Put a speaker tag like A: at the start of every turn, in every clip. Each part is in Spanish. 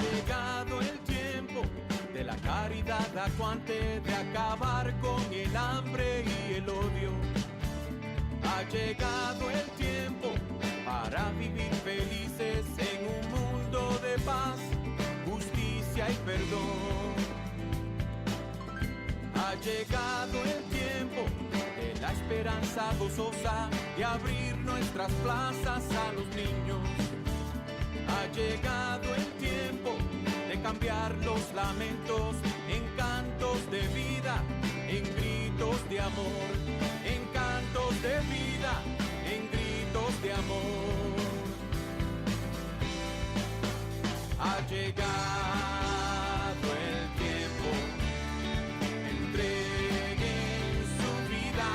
A: llegado el tiempo de la caridad acuante, de acabar con el hambre y el odio. Ha llegado el tiempo para vivir felices en un mundo de paz, justicia y perdón. Ha llegado el tiempo de la esperanza gozosa, de abrir nuestras plazas a los niños. Ha llegado el tiempo de cambiar los lamentos en cantos de vida, en gritos de amor, en cantos de vida, en gritos de amor. Ha llegado el tiempo, entreguen su vida.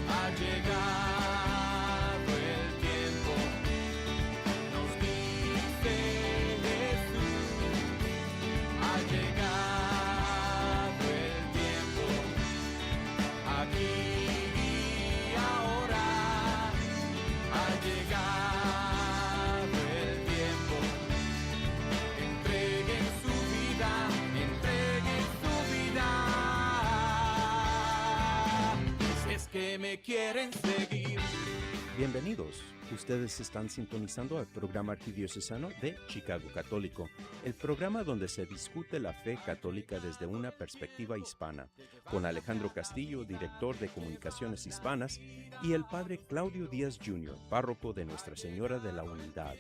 A: Ha llegado el tiempo, nos dice Jesús. Ha llegado el tiempo, aquí y ahora. Ha llegado el tiempo, entreguen su vida, entreguen su vida. Si es que me quieren seguir.
B: Bienvenidos. Ustedes están sintonizando al programa arquidiocesano de Chicago Católico, el programa donde se discute la fe católica desde una perspectiva hispana, con Alejandro Castillo, director de Comunicaciones Hispanas, y el padre Claudio Díaz Jr., párroco de Nuestra Señora de la Unidad.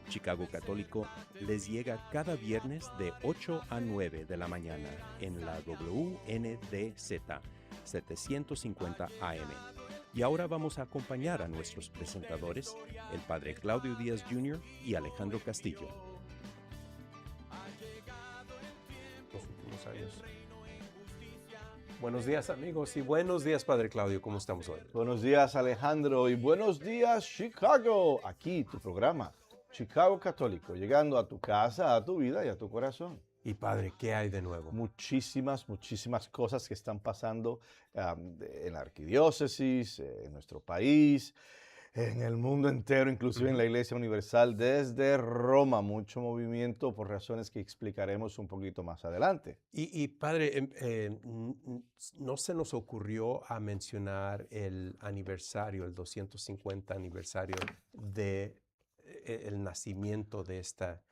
B: Chicago Católico les llega cada viernes de 8 a 9 de la mañana en la WNDZ 750 AM. Y ahora vamos a acompañar a nuestros presentadores, el padre Claudio Díaz Jr. y Alejandro Castillo.
C: Los últimos años. Buenos días, amigos, y buenos días, padre Claudio. ¿Cómo estamos hoy?
D: Buenos días, Alejandro, y buenos días, Chicago. Aquí tu programa, Chicago Católico, llegando a tu casa, a tu vida y a tu corazón.
C: Y padre, ¿qué hay de nuevo?
D: Muchísimas cosas que están pasando en la arquidiócesis, en nuestro país, en el mundo entero, inclusive en la Iglesia Universal, desde Roma. Mucho movimiento por razones que explicaremos un poquito más adelante.
C: Y padre, no se nos ocurrió a mencionar el aniversario, el 250 aniversario de el nacimiento de esta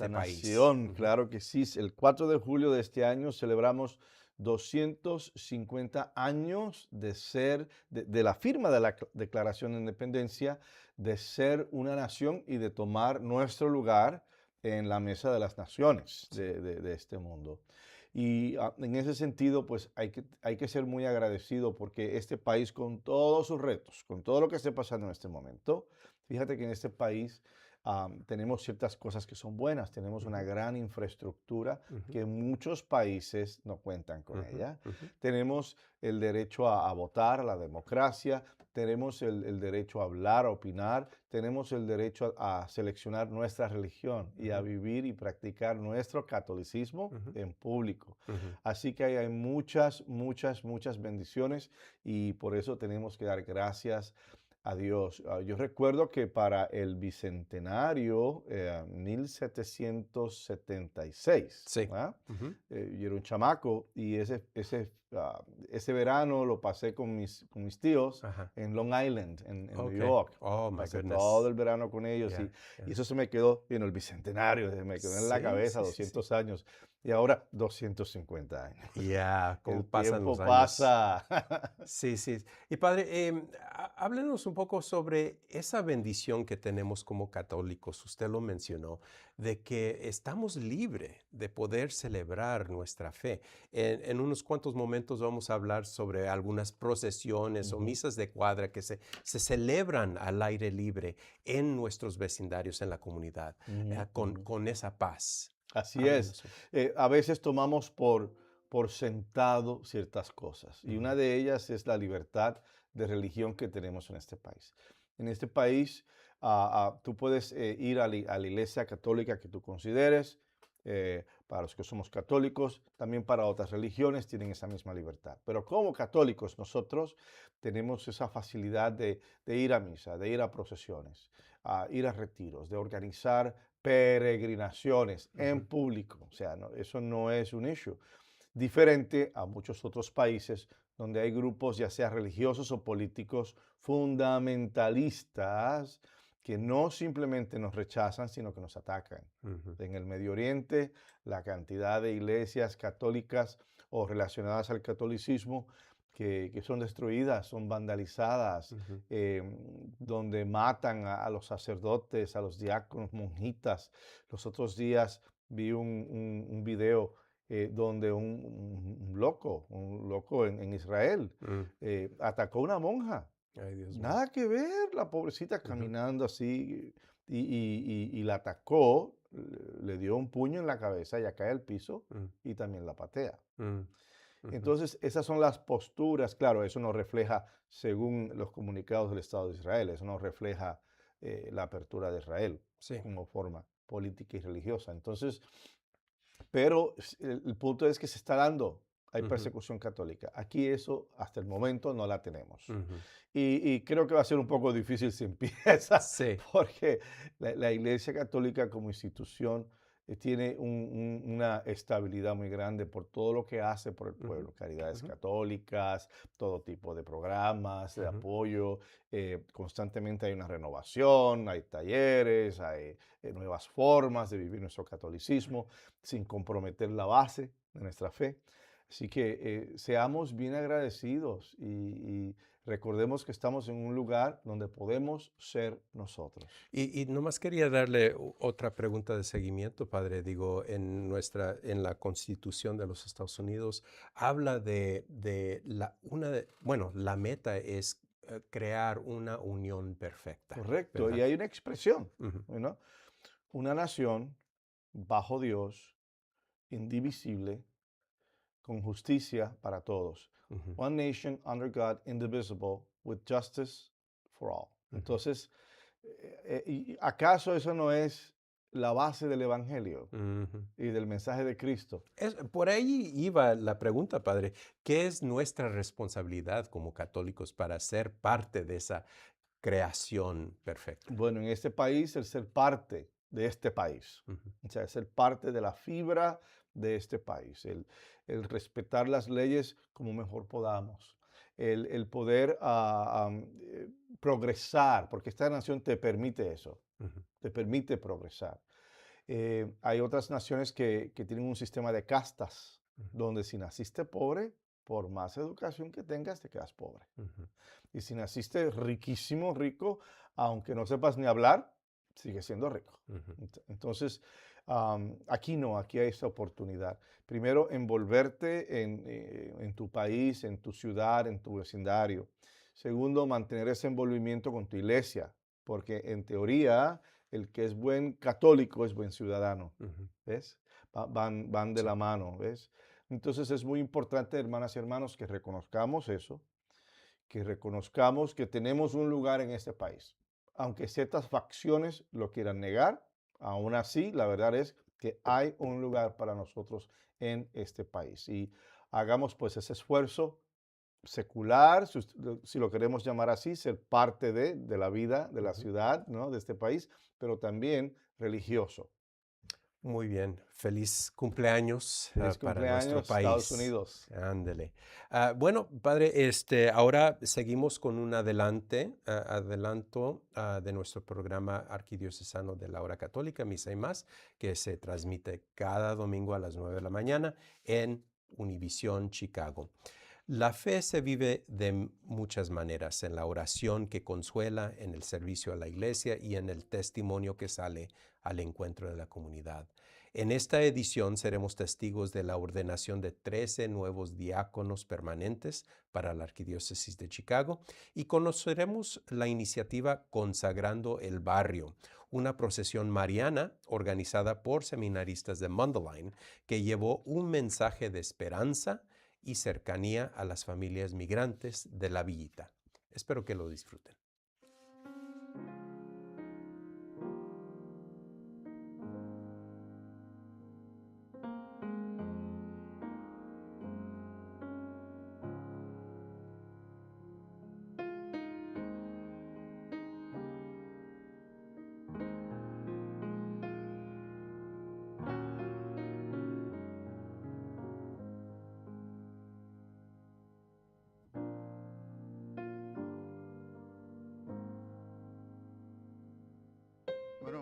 D: nación,
C: país.
D: claro que sí. El 4 de julio de este año celebramos 250 años de la firma de la Declaración de Independencia, de ser una nación y de tomar nuestro lugar en la mesa de las naciones de este mundo. Y en ese sentido, pues hay que ser muy agradecido porque este país, con todos sus retos, con todo lo que esté pasando en este momento, fíjate que en este país tenemos ciertas cosas que son buenas. Tenemos una gran infraestructura que muchos países no cuentan con ella. Tenemos el derecho a votar, a la democracia. Tenemos el derecho a hablar, a opinar. Tenemos el derecho a seleccionar nuestra religión y a vivir y practicar nuestro catolicismo en público. Así que hay muchas bendiciones y por eso tenemos que dar gracias a Dios. Yo recuerdo que para el bicentenario 1776,
C: Sí.
D: yo era un chamaco y ese verano lo pasé con mis tíos en Long Island, en New York.
C: Oh, my
D: Pasé
C: goodness.
D: todo el verano con ellos
C: Yeah,
D: y eso se me quedó, el bicentenario, me quedó en la cabeza, 200 años. Y ahora 250 años.
C: Ya, ¿cómo
D: El
C: pasan
D: tiempo
C: los años?
D: pasa.
C: Sí. Y padre, háblenos un poco sobre esa bendición que tenemos como católicos. Usted lo mencionó, de que estamos libres de poder celebrar nuestra fe. En unos cuantos momentos vamos a hablar sobre algunas procesiones o misas de cuadra que se celebran al aire libre en nuestros vecindarios, en la comunidad, con esa paz.
D: Así es. A veces tomamos por sentado ciertas cosas y una de ellas es la libertad de religión que tenemos en este país. En este país tú puedes ir a la iglesia católica que tú consideres para los que somos católicos, también para otras religiones tienen esa misma libertad. Pero como católicos nosotros tenemos esa facilidad de ir a misa, de ir a procesiones, a ir a retiros, de organizar peregrinaciones en público. O sea, eso no es un issue. Diferente a muchos otros países donde hay grupos, ya sea religiosos o políticos, fundamentalistas, que no simplemente nos rechazan, sino que nos atacan. En el Medio Oriente, la cantidad de iglesias católicas o relacionadas al catolicismo que son destruidas, son vandalizadas, donde matan a los sacerdotes, a los diáconos, monjitas. Los otros días vi un video donde un loco en Israel, atacó a una monja.
C: Ay, Dios mío.
D: Nada que ver, la pobrecita caminando así y la atacó, le dio un puño en la cabeza, ella cae al piso y también la patea. Entonces, esas son las posturas. Claro, eso no refleja, según los comunicados del Estado de Israel, eso no refleja la apertura de Israel
C: Sí.
D: como forma política y religiosa. Entonces, pero el punto es que se está dando, hay persecución católica. Aquí eso, hasta el momento, no la tenemos. Y creo que va a ser un poco difícil si empieza,
C: Sí.
D: porque la Iglesia Católica como institución tiene una estabilidad muy grande por todo lo que hace por el pueblo. Caridades católicas, todo tipo de programas de apoyo. Constantemente hay una renovación, hay talleres, hay nuevas formas de vivir nuestro catolicismo sin comprometer la base de nuestra fe. Así que seamos bien agradecidos y recordemos que estamos en un lugar donde podemos ser nosotros.
C: Y nomás quería darle otra pregunta de seguimiento, padre. Digo, en la Constitución de los Estados Unidos habla la meta es crear una unión perfecta.
D: Correcto.
C: ¿Verdad?
D: Y hay una expresión,
C: Ujú.
D: ¿no? Una nación bajo Dios, indivisible, con justicia para todos.
C: Ujú.
D: One nation under God, indivisible, with justice for all. Entonces, ¿acaso eso no es la base del Evangelio
C: Ujú.
D: y del mensaje de Cristo?
C: Por ahí iba la pregunta, padre. ¿Qué es nuestra responsabilidad como católicos para ser parte de esa creación perfecta?
D: Bueno, en este país, el ser parte de este país,
C: Ujú.
D: o sea, ser parte de la fibra de este país, el respetar las leyes como mejor podamos, el poder progresar, porque esta nación te permite eso,
C: Ujú.
D: te permite progresar. Hay otras naciones que tienen un sistema de castas, donde si naciste pobre, por más educación que tengas, te quedas pobre.
C: Ujú.
D: Y si naciste riquísimo, rico, aunque no sepas ni hablar, sigues siendo rico.
C: Ujú.
D: Entonces, aquí no, aquí hay esa oportunidad. Primero, envolverte en tu país, en tu ciudad, en tu vecindario. Segundo, mantener ese envolvimiento con tu iglesia, porque en teoría, el que es buen católico es buen ciudadano.
C: Ujú.
D: ¿Ves? Van de
C: Sí.
D: la mano, ¿ves? Entonces es muy importante, hermanas y hermanos, que reconozcamos eso, que reconozcamos que tenemos un lugar en este país. Aunque ciertas facciones lo quieran negar, aún así la verdad es que hay un lugar para nosotros en este país. Y hagamos pues ese esfuerzo secular, si lo queremos llamar así, ser parte de la vida de la
C: Ujú.
D: ciudad, ¿no? De este país, pero también religioso.
C: Muy bien. Feliz cumpleaños
D: Feliz
C: para nuestro
D: cumpleaños, Estados
C: país.
D: Unidos.
C: Ándele. Bueno, padre, ahora seguimos con un adelanto de nuestro programa arquidiocesano de la hora católica, Misa y Más, que se transmite cada domingo a las 9 de la mañana en Univisión Chicago. La fe se vive de muchas maneras, en la oración que consuela, en el servicio a la iglesia y en el testimonio que sale al encuentro de la comunidad. En esta edición seremos testigos de la ordenación de 13 nuevos diáconos permanentes para la Arquidiócesis de Chicago y conoceremos la iniciativa Consagrando el Barrio, una procesión mariana organizada por seminaristas de Mundelein que llevó un mensaje de esperanza y cercanía a las familias migrantes de la villita. Espero que lo disfruten.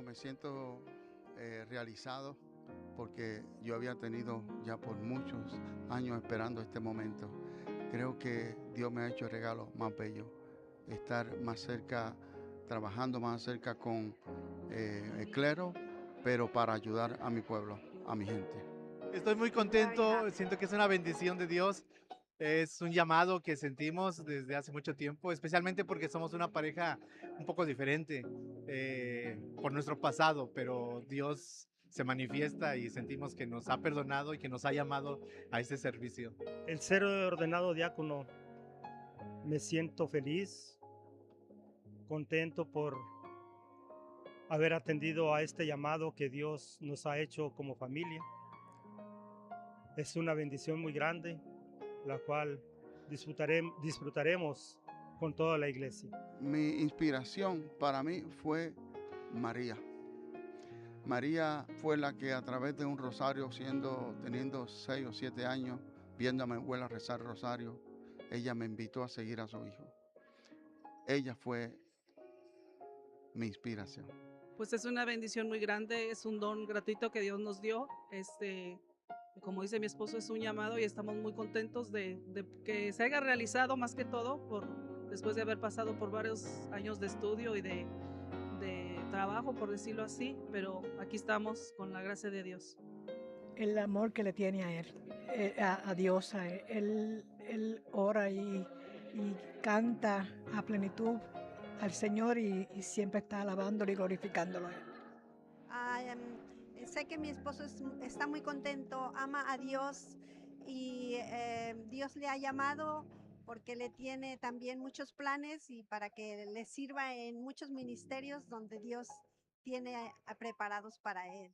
E: Bueno, me siento realizado porque yo había tenido ya por muchos años esperando este momento. Creo que Dios me ha hecho el regalo más bello, estar más cerca, trabajando más cerca con el clero, pero para ayudar a mi pueblo, a mi gente.
F: Estoy muy contento, siento que es una bendición de Dios, es un llamado que sentimos desde hace mucho tiempo, especialmente porque somos una pareja un poco diferente por nuestro pasado, pero Dios se manifiesta y sentimos que nos ha perdonado y que nos ha llamado a este servicio.
G: El ser ordenado diácono, me siento feliz, contento por haber atendido a este llamado que Dios nos ha hecho como familia. Es una bendición muy grande, la cual disfrutaremos con toda la iglesia.
E: Mi inspiración para mí fue María. María fue la que a través de un rosario, teniendo 6 o 7 años, viendo a mi abuela rezar el rosario, ella me invitó a seguir a su hijo. Ella fue mi inspiración.
H: Pues es una bendición muy grande, es un don gratuito que Dios nos dio. Como dice mi esposo, es un llamado y estamos muy contentos de que se haya realizado, más que todo después de haber pasado por varios años de estudio y de trabajo, por decirlo así, pero aquí estamos con la gracia de Dios.
I: El amor que le tiene a él, a Dios, a él. Él ora y canta a plenitud al Señor y siempre está alabándolo y glorificándolo a él.
J: Sé que mi esposo está muy contento, ama a Dios y Dios le ha llamado porque le tiene también muchos planes y para que le sirva en muchos ministerios donde Dios tiene preparados para él.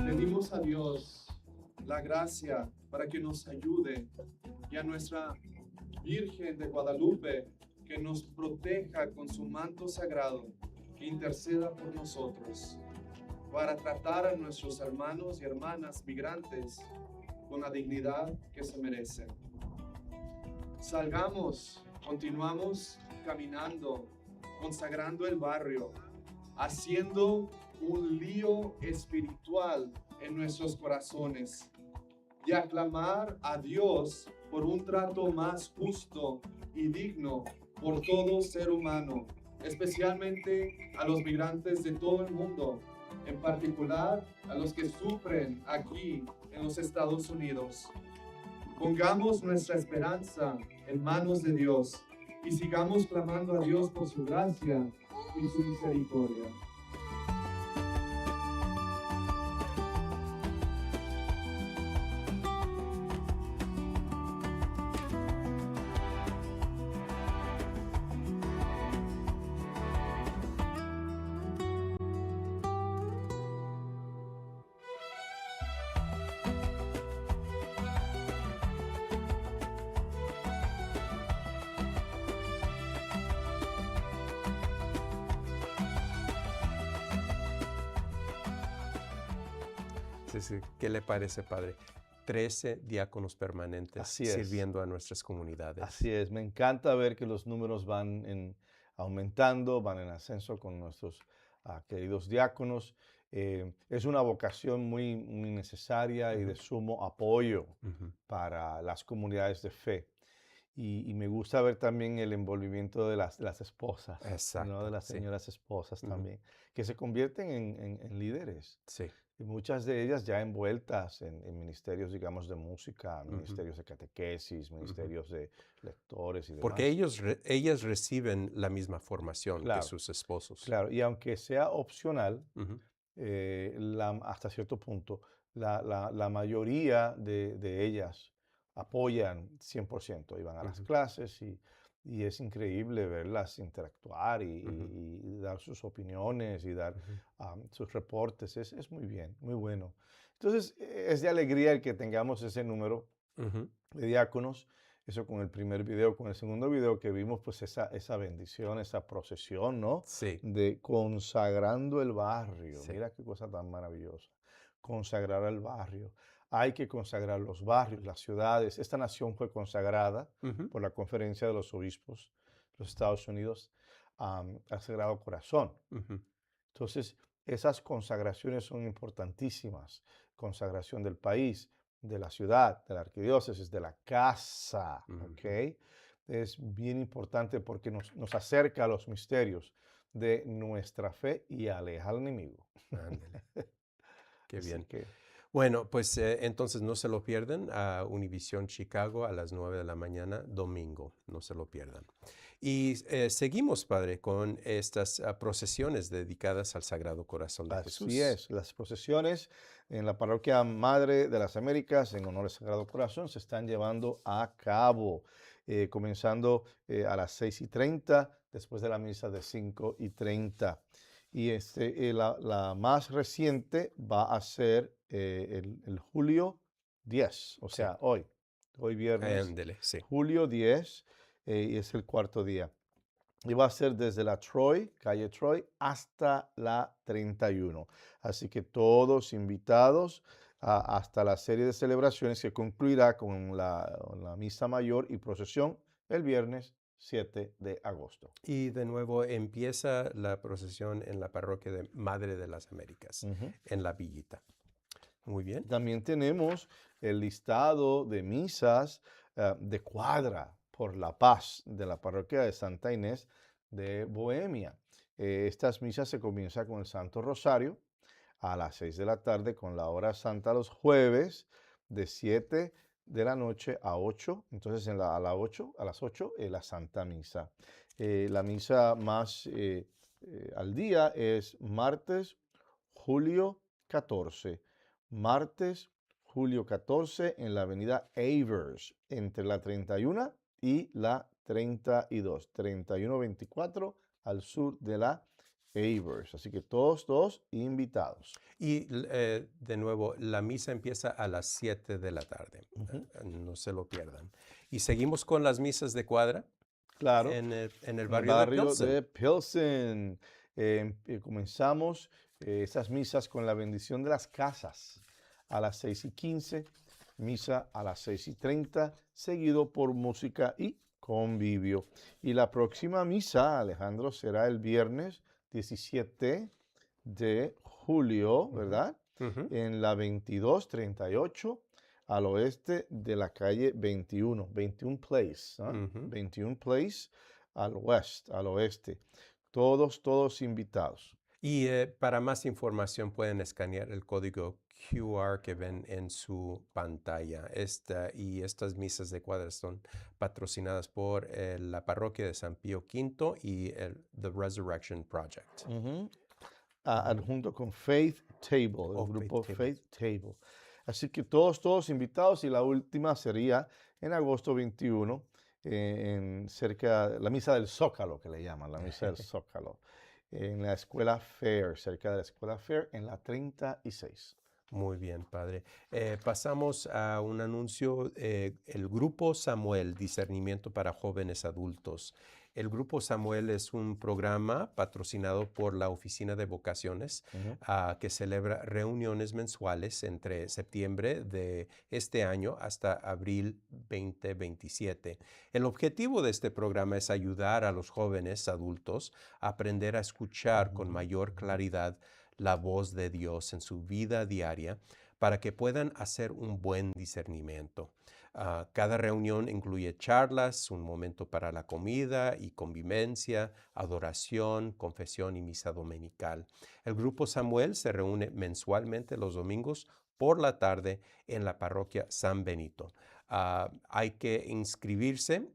K: Pedimos a Dios la gracia para que nos ayude y a nuestra Virgen de Guadalupe que nos proteja con su manto sagrado, que interceda por nosotros para tratar a nuestros hermanos y hermanas migrantes con la dignidad que se merecen. Salgamos, continuamos caminando, consagrando el barrio, haciendo un lío espiritual en nuestros corazones y aclamar a Dios por un trato más justo y digno por todo ser humano, especialmente a los migrantes de todo el mundo, en particular a los que sufren aquí en los Estados Unidos. Pongamos nuestra esperanza en manos de Dios y sigamos clamando a Dios por su gracia y su misericordia.
C: Sí. ¿Qué le parece, padre? 13 diáconos permanentes sirviendo a nuestras comunidades.
D: Así es, me encanta ver que los números van aumentando, van en ascenso con nuestros queridos diáconos. Es una vocación muy necesaria y de sumo apoyo para las comunidades de fe. Y me gusta ver también el envolvimiento de las esposas,
C: exacto,
D: ¿no? De las señoras esposas también, que se convierten en líderes.
C: Sí.
D: y muchas de ellas ya envueltas en ministerios, digamos, de música,
C: Ujú.
D: ministerios de catequesis,
C: Ujú.
D: ministerios de lectores y
C: Porque
D: demás.
C: ellas reciben la misma formación que
D: Claro,
C: sus esposos.
D: claro. Y aunque sea opcional,
C: Ujú.
D: hasta cierto punto, la mayoría de ellas apoyan 100%, y van a las
C: Ujú.
D: clases y es increíble verlas interactuar
C: Ujú.
D: y dar sus opiniones y dar
C: Ujú.
D: sus reportes. Es muy bien, muy bueno. Entonces, es de alegría el que tengamos ese número
C: Ujú.
D: de diáconos. Eso con el primer video. Con el segundo video que vimos, pues esa bendición, esa procesión, ¿no?
C: Sí,
D: De consagrando el barrio.
C: sí.
D: Mira qué cosa tan maravillosa. Consagrar el barrio. Hay que consagrar los barrios, las ciudades. Esta nación fue consagrada
C: Ujú.
D: por la Conferencia de los Obispos de los Estados Unidos al Sagrado Corazón.
C: Ujú.
D: Entonces, esas consagraciones son importantísimas. Consagración del país, de la ciudad, de la arquidiócesis, de la casa, ¿ok?
C: Ujú.
D: Es bien importante porque nos acerca a los misterios de nuestra fe y aleja al enemigo.
C: Ándele, qué
D: Así
C: bien.
D: que,
C: Bueno, pues entonces no se lo pierdan a Univisión Chicago a las 9 de la mañana, domingo. No se lo pierdan. Y seguimos, Padre, con estas procesiones dedicadas al Sagrado Corazón de
D: así
C: Jesús.
D: es, las procesiones en la parroquia Madre de las Américas en honor al Sagrado Corazón se están llevando a cabo, comenzando a las 6:30, después de la misa de 5:30. Y la más reciente va a ser el julio 10, o
C: Sí,
D: sea, hoy viernes,
C: ándele, sí.
D: julio 10, y es el cuarto día. Y va a ser desde la Troy, calle Troy, hasta la 31. Así que todos invitados hasta la serie de celebraciones que concluirá con la misa mayor y procesión el viernes 7 de agosto.
C: Y de nuevo empieza la procesión en la parroquia de Madre de las Américas,
D: Ujú.
C: en la Villita. Muy bien.
D: También tenemos el listado de misas de cuadra por la paz de la parroquia de Santa Inés de Bohemia. Estas misas se comienzan con el Santo Rosario a las 6 de la tarde, con la hora santa los jueves de 7 de la noche a 8. Entonces a las 8 la Santa Misa. La misa más al día es martes, julio 14. Martes, julio 14, en la avenida Avers, entre la 31 y la 32. 3124 al sur de la Avers. Así que todos invitados.
C: Y de nuevo, la misa empieza a las 7 de la tarde.
D: Ujú.
C: No se lo pierdan. Y seguimos con las misas de cuadra
D: Claro,
C: en el
D: en el
C: barrio de Pilsen.
D: de Pilsen. Comenzamos esas misas con la bendición de las casas a las 6:15, misa a las 6:30, seguido por música y convivio. Y la próxima misa, Alejandro, será el viernes 17 de julio,
C: Ujú.
D: ¿verdad?
C: Ujú.
D: En la 2238 al oeste de la calle 21 Place, ¿ah?
C: Ujú.
D: 21 Place al oeste. Todos invitados.
C: Y para más información pueden escanear el código QR que ven en su pantalla. Y estas misas de cuadra son patrocinadas por la parroquia de San Pío V y The Resurrection Project.
D: Ujú. Adjunto con Faith Table, el
C: Oh,
D: grupo
C: Faith
D: Faith Table. Así que todos invitados, y la última sería en agosto 21, cerca de la misa del Zócalo, que le llaman, la misa del Zócalo, en la escuela Fair, cerca de la escuela Fair, en la 36.
C: Muy bien, padre. Pasamos a un anuncio. El Grupo Samuel, Discernimiento para Jóvenes Adultos. El Grupo Samuel es un programa patrocinado por la Oficina de Vocaciones
D: Ujú.
C: que celebra reuniones mensuales entre septiembre de este año hasta abril 2027. El objetivo de este programa es ayudar a los jóvenes adultos a aprender a escuchar con mayor claridad la voz de Dios en su vida diaria para que puedan hacer un buen discernimiento. Cada reunión incluye charlas, un momento para la comida y convivencia, adoración, confesión y misa dominical. El grupo Samuel se reúne mensualmente los domingos por la tarde en la parroquia San Benito. Hay que inscribirse.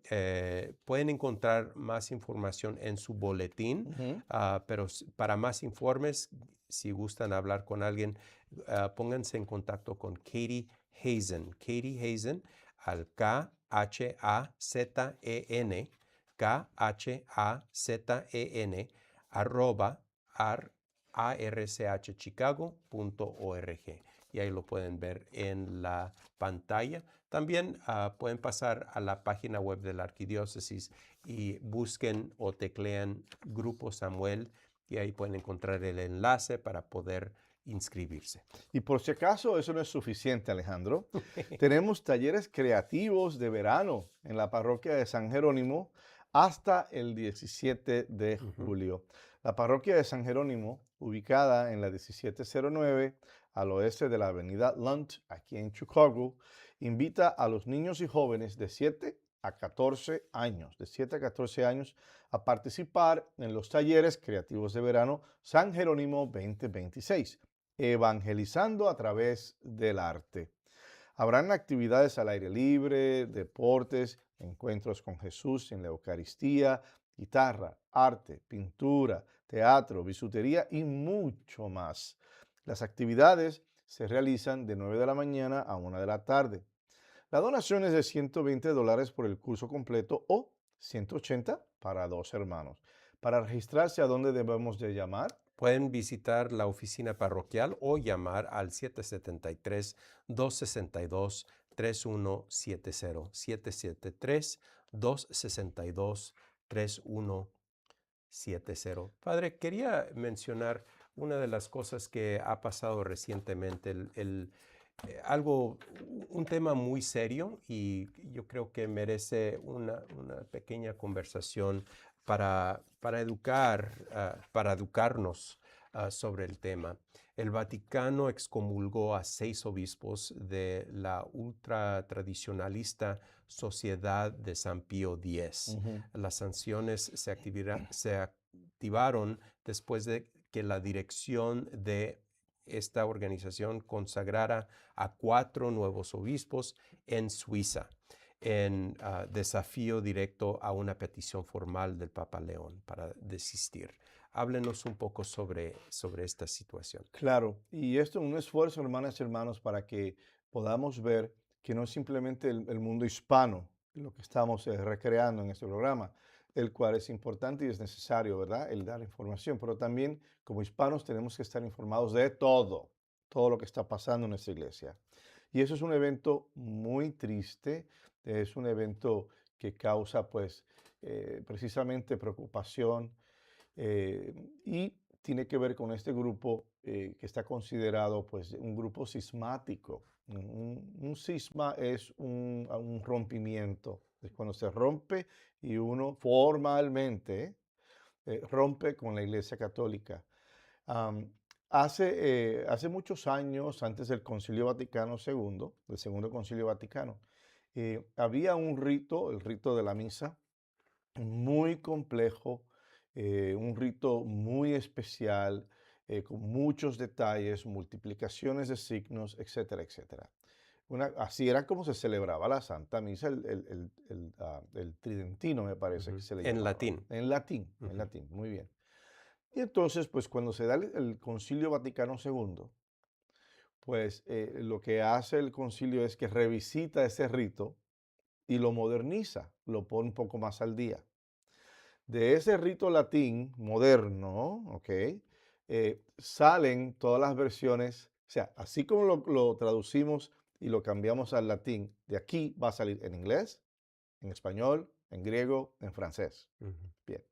C: Pueden encontrar más información en su boletín, pero para más informes, si gustan hablar con alguien, pónganse en contacto con Katie Hazen. Katie Hazen al KHAZEN, KHAZEN, @ archchicago.org. Y ahí lo pueden ver en la pantalla. También pueden pasar a la página web de la arquidiócesis y busquen o teclean Grupo Samuel y ahí pueden encontrar el enlace para poder inscribirse.
D: Y por si acaso eso no es suficiente, Alejandro, tenemos talleres creativos de verano en la parroquia de San Jerónimo hasta el 17 de julio. La parroquia de San Jerónimo, ubicada en la 1709 al oeste de la avenida Lunt, aquí en Chicago, invita a los niños y jóvenes de 7 a 14 años, a participar en los talleres creativos de verano San Jerónimo 2026, evangelizando a través del arte. Habrán actividades al aire libre, deportes, encuentros con Jesús en la Eucaristía, guitarra, arte, pintura, teatro, bisutería y mucho más. Las actividades se realizan de 9 de la mañana a 1 de la tarde. La donación es de $120 por el curso completo o $180 para 2 hermanos. Para registrarse, ¿a dónde debemos de llamar?
C: Pueden visitar la oficina parroquial o llamar al 773-262-3170. 773-262-3170. Padre, quería mencionar una de las cosas que ha pasado recientemente, un tema muy serio, y yo creo que merece una pequeña conversación para educarnos sobre el tema. El Vaticano excomulgó a 6 obispos de la ultratradicionalista Sociedad de San Pío X. Las sanciones se activaron después de que la dirección de esta organización consagrara a 4 nuevos obispos en Suiza, en desafío directo a una petición formal del Papa León para desistir. Háblenos un poco sobre esta situación.
D: Claro, y esto es un esfuerzo, hermanas y hermanos, para que podamos ver que no es simplemente el mundo hispano lo que estamos recreando en este programa, el cual es importante y es necesario, ¿verdad?, el dar información, pero también como hispanos tenemos que estar informados de todo lo que está pasando en nuestra iglesia. Y eso es un evento muy triste, es un evento que causa pues precisamente preocupación y tiene que ver con este grupo que está considerado pues un grupo sismático. Un cisma es un rompimiento, es cuando se rompe y uno formalmente rompe con la Iglesia Católica. Hace muchos años, antes del Concilio Vaticano II, del Segundo Concilio Vaticano, había un rito, el rito de la misa, muy complejo, un rito muy especial, con muchos detalles, multiplicaciones de signos, etcétera, etcétera. Así era como se celebraba la Santa Misa, el tridentino, me parece que se le llamaba.
C: En latín.
D: En latín, muy bien. Y entonces, pues cuando se da el Concilio Vaticano II, pues lo que hace el concilio es que revisita ese rito y lo moderniza, lo pone un poco más al día. De ese rito latín moderno, ¿ok? Salen todas las versiones, o sea, así como lo traducimos y lo cambiamos al latín, de aquí va a salir en inglés, en español, en griego, en francés. Bien.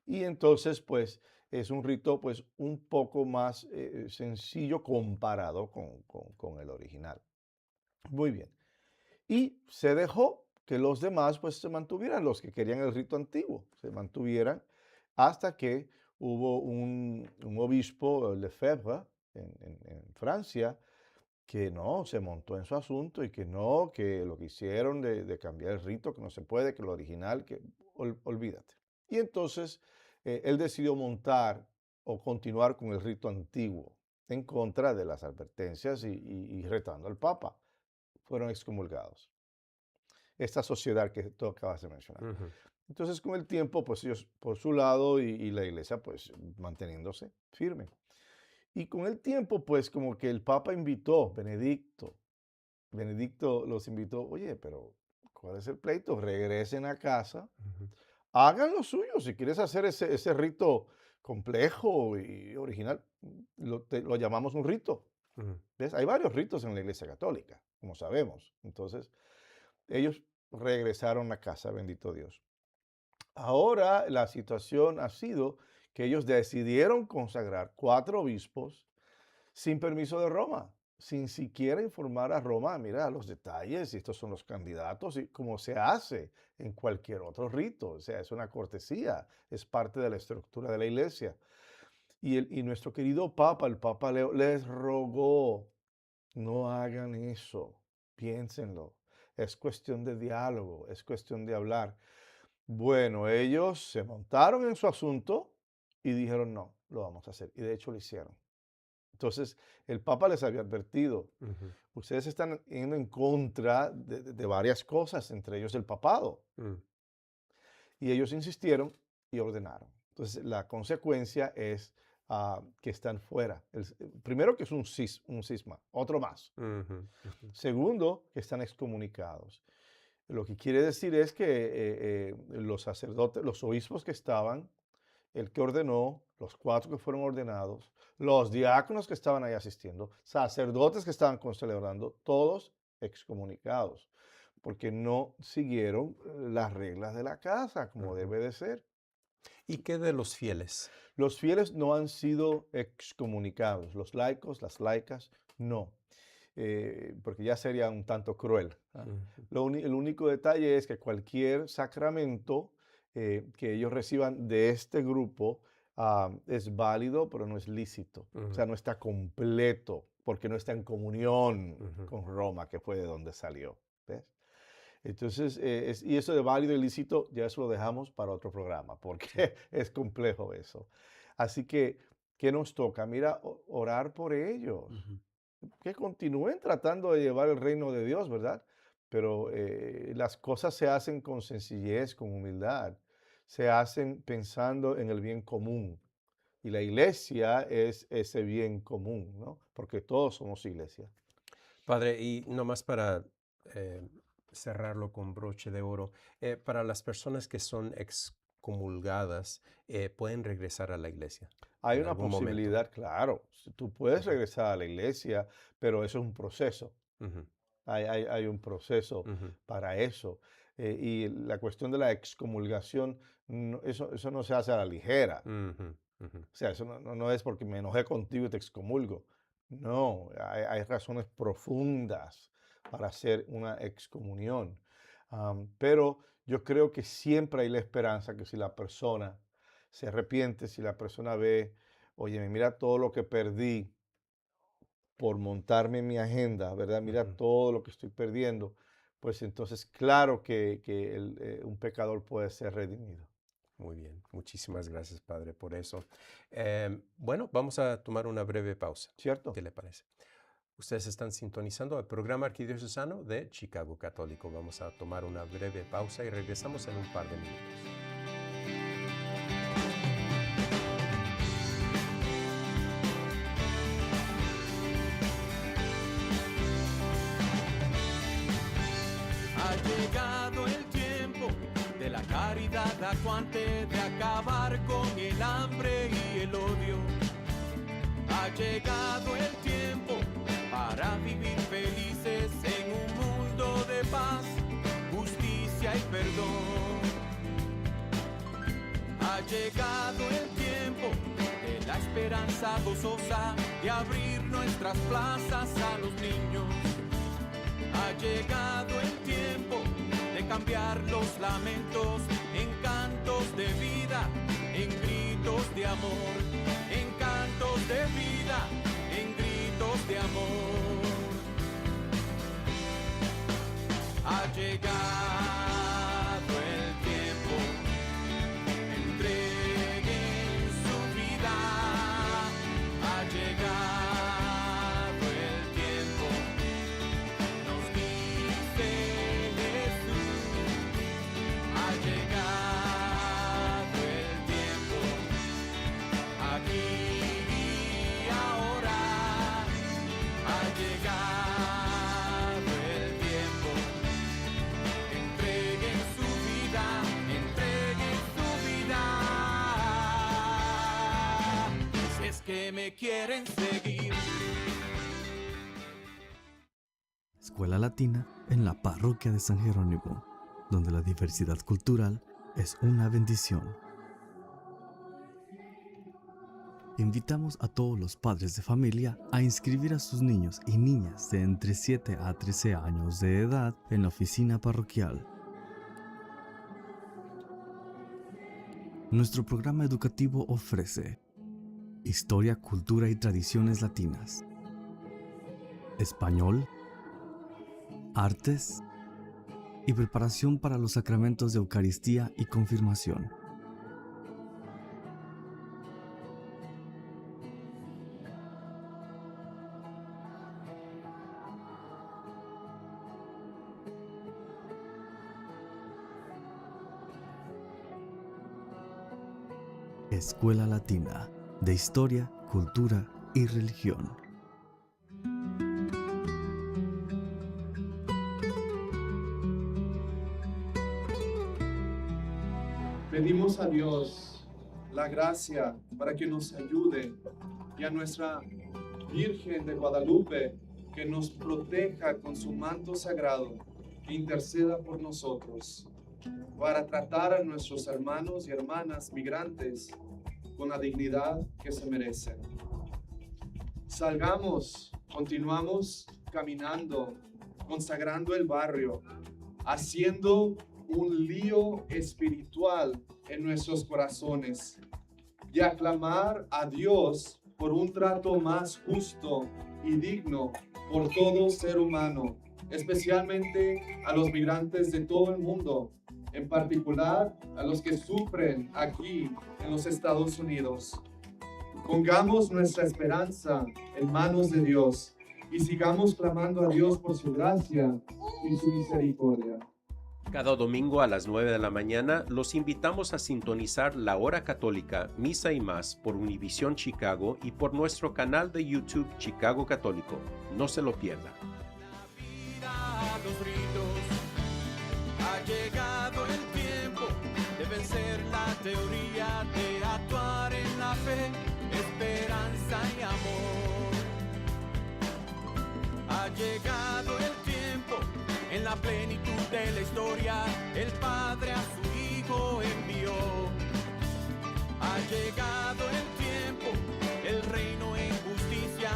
D: Y entonces, pues, es un rito, pues, un poco más sencillo comparado con el original. Muy bien. Y se dejó que los demás, pues, se mantuvieran, los que querían el rito antiguo, se mantuvieran hasta que hubo un obispo, Lefebvre, en Francia, que no, se montó en su asunto y que no, que lo que hicieron de cambiar el rito, que no se puede, que lo original, que olvídate. Y entonces él decidió montar o continuar con el rito antiguo en contra de las advertencias y retando al Papa. Fueron excomulgados. Esta sociedad que tú acabas de mencionar. Entonces, con el tiempo, pues ellos por su lado y la iglesia, pues manteniéndose firme. Y con el tiempo, pues como que el Papa invitó, Benedicto los invitó, oye, pero ¿cuál es el pleito? Regresen a casa, hagan lo suyo. Si quieres hacer ese rito complejo y original, lo llamamos un rito. ¿Ves? Hay varios ritos en la Iglesia Católica, como sabemos. Entonces, ellos regresaron a casa, bendito Dios. Ahora la situación ha sido que ellos decidieron consagrar 4 obispos sin permiso de Roma, sin siquiera informar a Roma, mira los detalles, y estos son los candidatos, y como se hace en cualquier otro rito. O sea, es una cortesía, es parte de la estructura de la iglesia. Y nuestro querido Papa, el Papa Leo, les rogó, no hagan eso, piénsenlo. Es cuestión de diálogo, es cuestión de hablar. Bueno, ellos se montaron en su asunto y dijeron, no, lo vamos a hacer. Y de hecho lo hicieron. Entonces, el Papa les había advertido, ustedes están yendo en contra de varias cosas, entre ellos el papado. Y ellos insistieron y ordenaron. Entonces, la consecuencia es que están fuera. Primero, que es un cisma, otro más. Segundo, que están excomunicados. Lo que quiere decir es que los sacerdotes, los obispos que estaban, el que ordenó, los 4 que fueron ordenados, los diáconos que estaban ahí asistiendo, sacerdotes que estaban celebrando, todos excomunicados, porque no siguieron las reglas de la casa como debe de ser.
C: ¿Y qué de los fieles?
D: Los fieles no han sido excomunicados, los laicos, las laicas, no. Porque ya sería un tanto cruel. El único detalle es que cualquier sacramento que ellos reciban de este grupo es válido, pero no es lícito. O sea, no está completo, porque no está en comunión con Roma, que fue de donde salió. ¿Ves? Entonces, y eso de válido y lícito, ya eso lo dejamos para otro programa, porque es complejo eso. Así que, ¿qué nos toca? Mira, orar por ellos. Que continúen tratando de llevar el reino de Dios, ¿verdad? Pero las cosas se hacen con sencillez, con humildad. Se hacen pensando en el bien común. Y la iglesia es ese bien común, ¿no? Porque todos somos iglesia.
C: Padre, y nomás para cerrarlo con broche de oro, para las personas que son excomulgadas, ¿pueden regresar a la iglesia?
D: Hay una posibilidad, claro. Tú puedes regresar a la iglesia, pero eso es un proceso. Hay un proceso para eso. Y la cuestión de la excomulgación, eso no se hace a la ligera. O sea, eso no es porque me enojé contigo y te excomulgo. No, hay razones profundas para hacer una excomunión. Pero yo creo que siempre hay la esperanza que si la persona se arrepiente, si la persona ve, oye, mira todo lo que perdí por montarme en mi agenda, ¿verdad? Mira todo lo que estoy perdiendo, pues entonces claro que un pecador puede ser redimido.
C: Muy bien, muchísimas gracias, Padre, por eso. Bueno, vamos a tomar una breve pausa.
D: ¿Cierto?
C: ¿Qué le parece? Ustedes están sintonizando el programa arquidiocesano de Chicago Católico. Vamos a tomar una breve pausa y regresamos en un par de minutos.
A: Ha llegado el tiempo de la caridad acuante, de acabar con el hambre y el odio. Ha llegado el tiempo para vivir felices en un mundo de paz, justicia y perdón. Ha llegado el tiempo de la esperanza gozosa, de abrir nuestras plazas a los niños. Ha llegado el tiempo de cambiar los lamentos en cantos de vida, en gritos de amor, en cantos de vida, en gritos de amor. Ha llegado el tiempo, entreguen su vida. Ha llegado el tiempo, nos dice Jesús. Ha llegado el tiempo, aquí y ahora. Ha llegado el tiempo, entreguen su vida, entreguen su vida. Si es que me quieren seguir.
L: Escuela Latina en la parroquia de San Jerónimo, donde la diversidad cultural es una bendición. Invitamos a todos los padres de familia a inscribir a sus niños y niñas de entre 7 a 13 años de edad en la oficina parroquial. Nuestro programa educativo ofrece historia, cultura y tradiciones latinas, español, artes y preparación para los sacramentos de Eucaristía y confirmación. Escuela Latina de Historia, Cultura y Religión.
K: Pedimos a Dios la gracia para que nos ayude y a nuestra Virgen de Guadalupe que nos proteja con su manto sagrado, que interceda por nosotros, para tratar a nuestros hermanos y hermanas migrantes con la dignidad que se merecen. Salgamos, continuamos caminando, consagrando el barrio, haciendo un lío espiritual en nuestros corazones y aclamar a Dios por un trato más justo y digno por todo ser humano, especialmente a los migrantes de todo el mundo, en particular a los que sufren aquí en los Estados Unidos. Pongamos nuestra esperanza en manos de Dios y sigamos clamando a Dios por su gracia y su misericordia.
B: Cada domingo a las 9 de la mañana los invitamos a sintonizar La Hora Católica, Misa y Más por Univisión Chicago y por nuestro canal de YouTube Chicago Católico. No se lo pierda.
A: Los gritos. Ha llegado el tiempo de vencer la teoría, de actuar en la fe, esperanza y amor. Ha llegado el tiempo, en la plenitud de la historia, el Padre a su Hijo envió. Ha llegado el tiempo, el reino en justicia,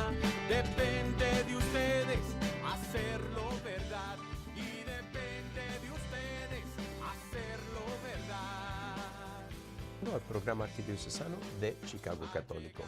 A: depende de ustedes hacerlo verdad. Y depende de ustedes hacerlo verdad.
C: El programa arquidiocesano de Chicago Católico.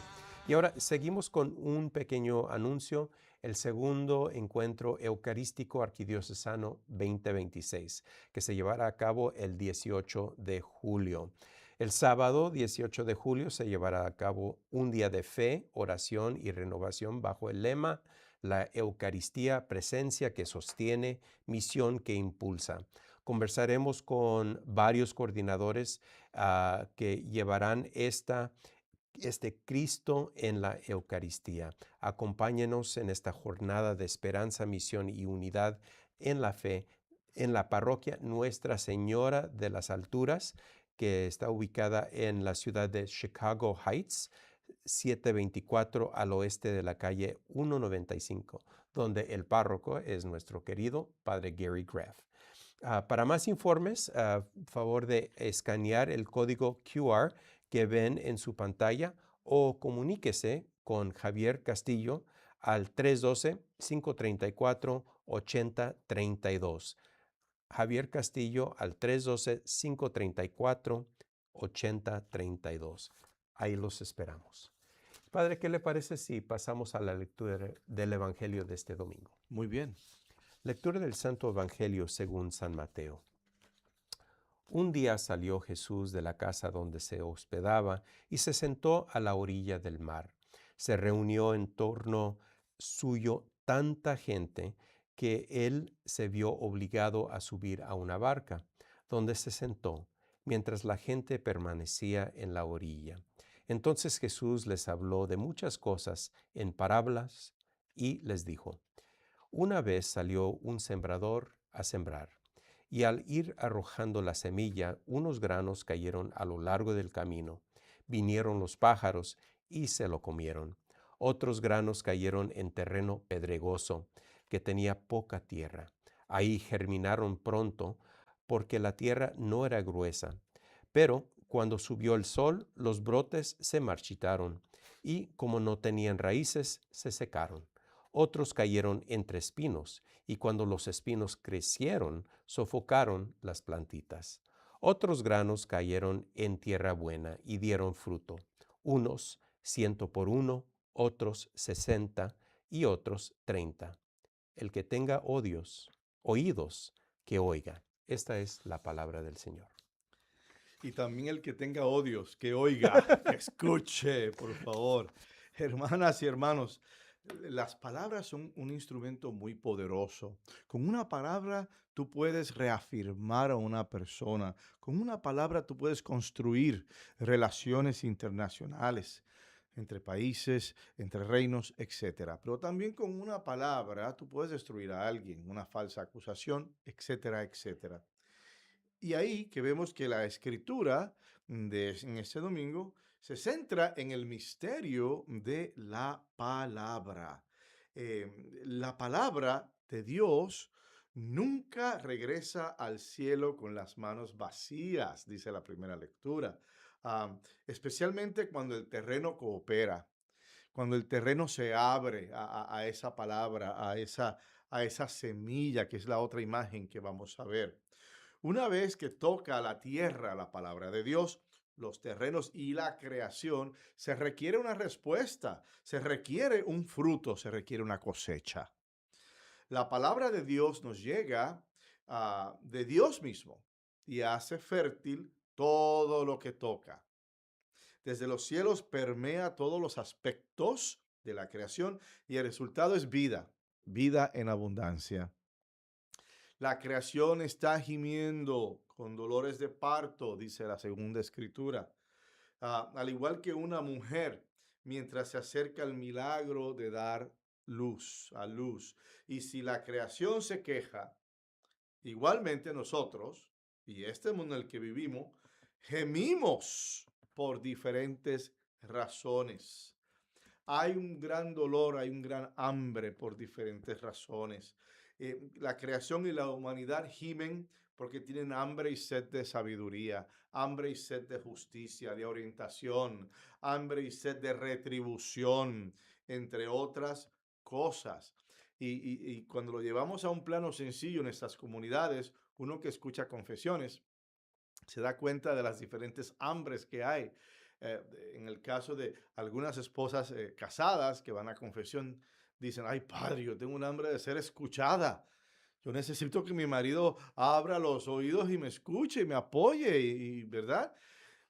C: Y ahora seguimos con un pequeño anuncio, el segundo encuentro eucarístico arquidiocesano 2026, que se llevará a cabo el 18 de julio. El sábado 18 de julio se llevará a cabo un día de fe, oración y renovación bajo el lema La Eucaristía, presencia que sostiene, misión que impulsa. Conversaremos con varios coordinadores que llevarán este Cristo en la Eucaristía. Acompáñenos en esta jornada de esperanza, misión y unidad en la fe en la parroquia Nuestra Señora de las Alturas, que está ubicada en la ciudad de Chicago Heights, 724 al oeste de la calle 195, donde el párroco es nuestro querido Padre Gary Graff. Para más informes, favor de escanear el código QR que ven en su pantalla o comuníquese con Javier Castillo al 312-534-8032. Javier Castillo al 312-534-8032. Ahí los esperamos. Padre, ¿qué le parece si pasamos a la lectura del Evangelio de este domingo?
B: Muy bien.
C: Lectura del Santo Evangelio según San Mateo. Un día salió Jesús de la casa donde se hospedaba y se sentó a la orilla del mar. Se reunió en torno suyo tanta gente que él se vio obligado a subir a una barca, donde se sentó, mientras la gente permanecía en la orilla. Entonces Jesús les habló de muchas cosas en parábolas y les dijo: Una vez salió un sembrador a sembrar, y al ir arrojando la semilla, unos granos cayeron a lo largo del camino. Vinieron los pájaros y se lo comieron. Otros granos cayeron en terreno pedregoso, que tenía poca tierra. Ahí germinaron pronto, porque la tierra no era gruesa. Pero cuando subió el sol, los brotes se marchitaron, y como no tenían raíces, se secaron. Otros cayeron entre espinos, y cuando los espinos crecieron, sofocaron las plantitas. Otros granos cayeron en tierra buena y dieron fruto, unos 100 por uno, otros 60 y otros 30. El que tenga oídos, que oiga. Esta es la palabra del Señor.
D: Y también el que tenga odios, que oiga, que escuche, por favor. Hermanas y hermanos, las palabras son un instrumento muy poderoso. Con una palabra tú puedes reafirmar a una persona. Con una palabra tú puedes construir relaciones internacionales entre países, entre reinos, etc. Pero también con una palabra tú puedes destruir a alguien, una falsa acusación, etcétera, etcétera. Y ahí que vemos que la escritura en este domingo se centra en el misterio de la palabra. La palabra de Dios nunca regresa al cielo con las manos vacías, dice la primera lectura. Especialmente cuando el terreno coopera, cuando el terreno se abre a esa palabra, a esa semilla, que es la otra imagen que vamos a ver. Una vez que toca la tierra la palabra de Dios, los terrenos y la creación, se requiere una respuesta, se requiere un fruto, se requiere una cosecha. La palabra de Dios nos llega de Dios mismo y hace fértil todo lo que toca. Desde los cielos permea todos los aspectos de la creación y el resultado es vida, vida en abundancia. La creación está gimiendo con dolores de parto, dice la segunda escritura. Al igual que una mujer, mientras se acerca el milagro de dar luz a luz. Y si la creación se queja, igualmente nosotros, y este mundo en el que vivimos, gemimos por diferentes razones. Hay un gran dolor, hay un gran hambre por diferentes razones. La creación y la humanidad gimen porque tienen hambre y sed de sabiduría, hambre y sed de justicia, de orientación, hambre y sed de retribución, entre otras cosas. Y cuando lo llevamos a un plano sencillo en estas comunidades, uno que escucha confesiones se da cuenta de las diferentes hambres que hay. En el caso de algunas esposas casadas que van a confesión, dicen: ay, padre, yo tengo un hambre de ser escuchada. Yo necesito que mi marido abra los oídos y me escuche y me apoye, ¿verdad?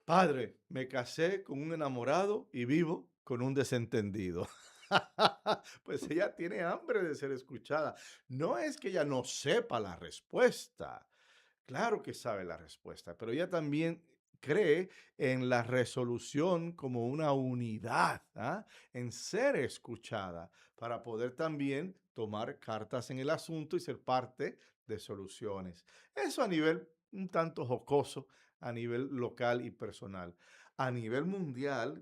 D: Padre, me casé con un enamorado y vivo con un desentendido. Pues ella tiene hambre de ser escuchada. No es que ella no sepa la respuesta. Claro que sabe la respuesta, pero ella también cree en la resolución como una unidad, en ser escuchada para poder también tomar cartas en el asunto y ser parte de soluciones. Eso a nivel un tanto jocoso, a nivel local y personal. A nivel mundial,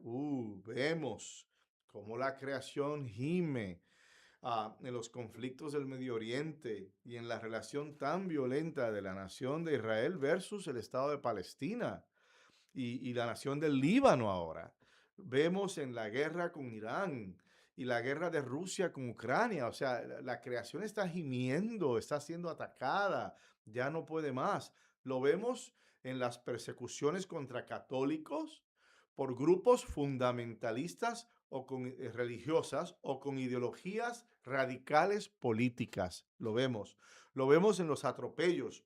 D: vemos cómo la creación gime en los conflictos del Medio Oriente y en la relación tan violenta de la nación de Israel versus el Estado de Palestina y la nación del Líbano ahora. Vemos en la guerra con Irán y la guerra de Rusia con Ucrania. O sea, la creación está gimiendo, está siendo atacada, ya no puede más. Lo vemos en las persecuciones contra católicos por grupos fundamentalistas o con religiosas o con ideologías radicales políticas. Lo vemos. Lo vemos en los atropellos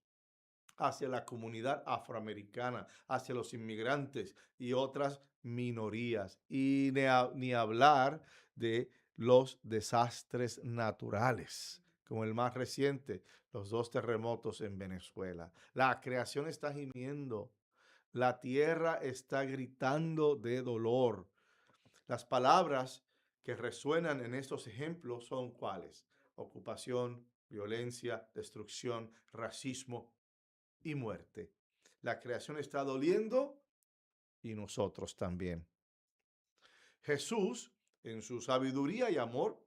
D: hacia la comunidad afroamericana, hacia los inmigrantes y otras minorías. Y ni hablar de los desastres naturales, como el más reciente, los 2 terremotos en Venezuela. La creación está gimiendo, la tierra está gritando de dolor. Las palabras que resuenan en estos ejemplos son ¿cuáles? Ocupación, violencia, destrucción, racismo y muerte. La creación está doliendo y nosotros también. Jesús, en su sabiduría y amor,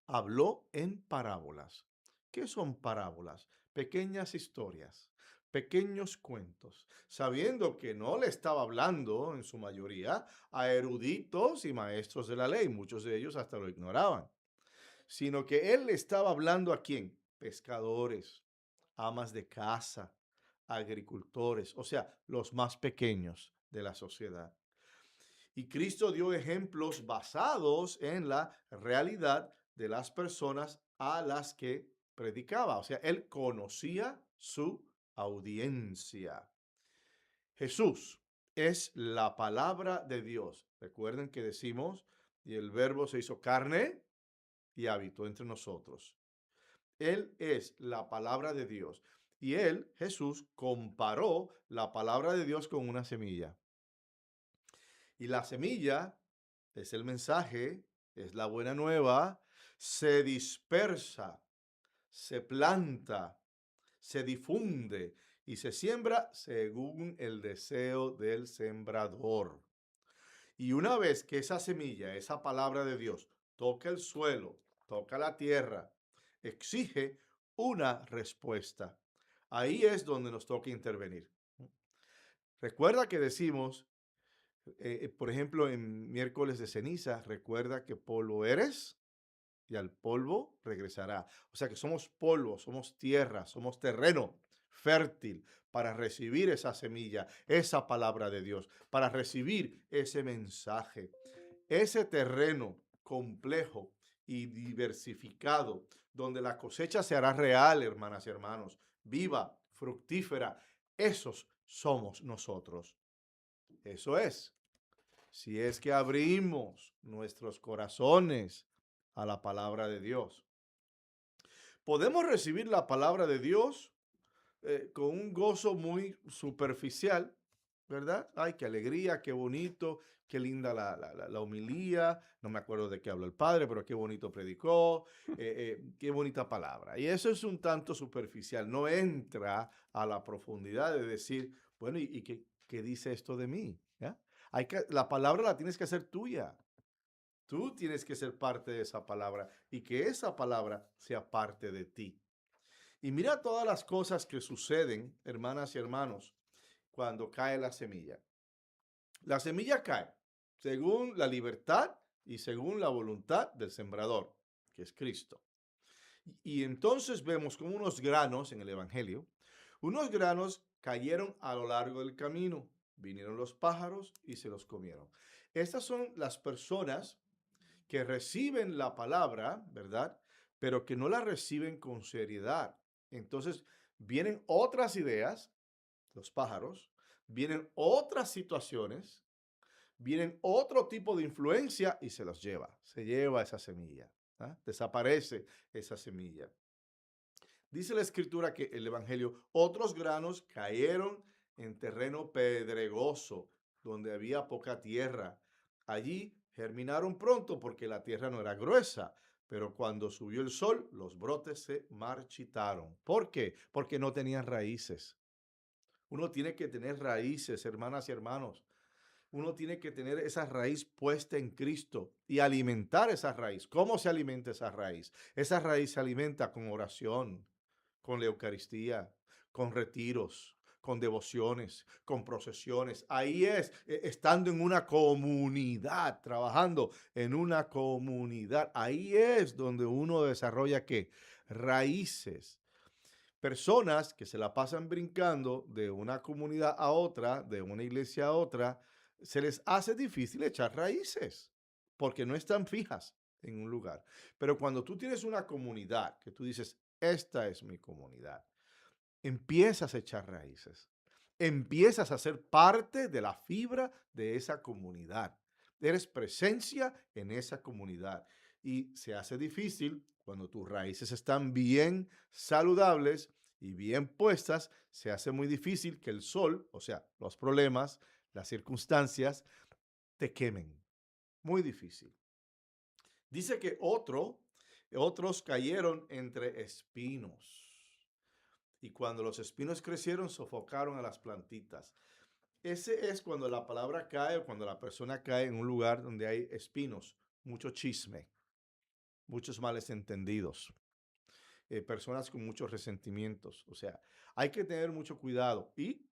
D: habló en parábolas. ¿Qué son parábolas? Pequeñas historias, pequeños cuentos, sabiendo que no le estaba hablando, en su mayoría, a eruditos y maestros de la ley, muchos de ellos hasta lo ignoraban, sino que él le estaba hablando ¿a quién? Pescadores, amas de casa, agricultores, o sea, los más pequeños de la sociedad. Y Cristo dio ejemplos basados en la realidad de las personas a las que predicaba. O sea, él conocía su audiencia. Jesús es la palabra de Dios. Recuerden que decimos, y el verbo se hizo carne y habitó entre nosotros. Él es la palabra de Dios. Y él, Jesús, comparó la palabra de Dios con una semilla. Y la semilla es el mensaje, es la buena nueva, se dispersa, se planta, se difunde y se siembra según el deseo del sembrador. Y una vez que esa semilla, esa palabra de Dios, toca el suelo, toca la tierra, exige una respuesta. Ahí es donde nos toca intervenir. Recuerda que decimos, por ejemplo, en miércoles de ceniza, recuerda que polvo eres y al polvo regresará. O sea que somos polvo, somos tierra, somos terreno fértil para recibir esa semilla, esa palabra de Dios, para recibir ese mensaje. Ese terreno complejo y diversificado, donde la cosecha se hará real, hermanas y hermanos, viva, fructífera, esos somos nosotros. Eso es, si es que abrimos nuestros corazones a la palabra de Dios. Podemos recibir la palabra de Dios con un gozo muy superficial, ¿verdad? Ay, qué alegría, qué bonito, qué linda la homilía. No me acuerdo de qué habló el padre, pero qué bonito predicó, qué bonita palabra. Y eso es un tanto superficial, no entra a la profundidad de decir, bueno, ¿y qué dice esto de mí? ¿Ya? La palabra la tienes que hacer tuya. Tú tienes que ser parte de esa palabra y que esa palabra sea parte de ti. Y mira todas las cosas que suceden, hermanas y hermanos, cuando cae la semilla. La semilla cae según la libertad y según la voluntad del sembrador, que es Cristo. Y entonces vemos como unos granos en el Evangelio, unos granos cayeron a lo largo del camino. Vinieron los pájaros y se los comieron. Estas son las personas que reciben la palabra, ¿verdad? Pero que no la reciben con seriedad. Entonces vienen otras ideas, los pájaros, vienen otras situaciones, vienen otro tipo de influencia y se los lleva. Se lleva esa semilla. ¿Ah? Desaparece esa semilla. Dice la escritura que el evangelio, otros granos cayeron en terreno pedregoso, donde había poca tierra. Allí germinaron pronto porque la tierra no era gruesa, pero cuando subió el sol, los brotes se marchitaron. ¿Por qué? Porque no tenían raíces. Uno tiene que tener raíces, hermanas y hermanos. Uno tiene que tener esa raíz puesta en Cristo y alimentar esa raíz. ¿Cómo se alimenta esa raíz? Esa raíz se alimenta con oración, con la Eucaristía, con retiros, con devociones, con procesiones. Ahí es, estando en una comunidad, trabajando en una comunidad. Ahí es donde uno desarrolla ¿qué? Raíces. Personas que se la pasan brincando de una comunidad a otra, de una iglesia a otra, se les hace difícil echar raíces. porque no están fijas en un lugar. Pero cuando tú tienes una comunidad, que tú dices, esta es mi comunidad, empiezas a echar raíces, empiezas a ser parte de la fibra de esa comunidad. Eres presencia en esa comunidad y se hace difícil cuando tus raíces están bien saludables y bien puestas, se hace muy difícil que el sol, o sea, los problemas, las circunstancias, te quemen. Muy difícil. Dice que otros cayeron entre espinos. Y cuando los espinos crecieron, sofocaron a las plantitas. Ese es cuando la palabra cae o cuando la persona cae en un lugar donde hay espinos, mucho chisme, muchos males entendidos, personas con muchos resentimientos. O sea, hay que tener mucho cuidado. Y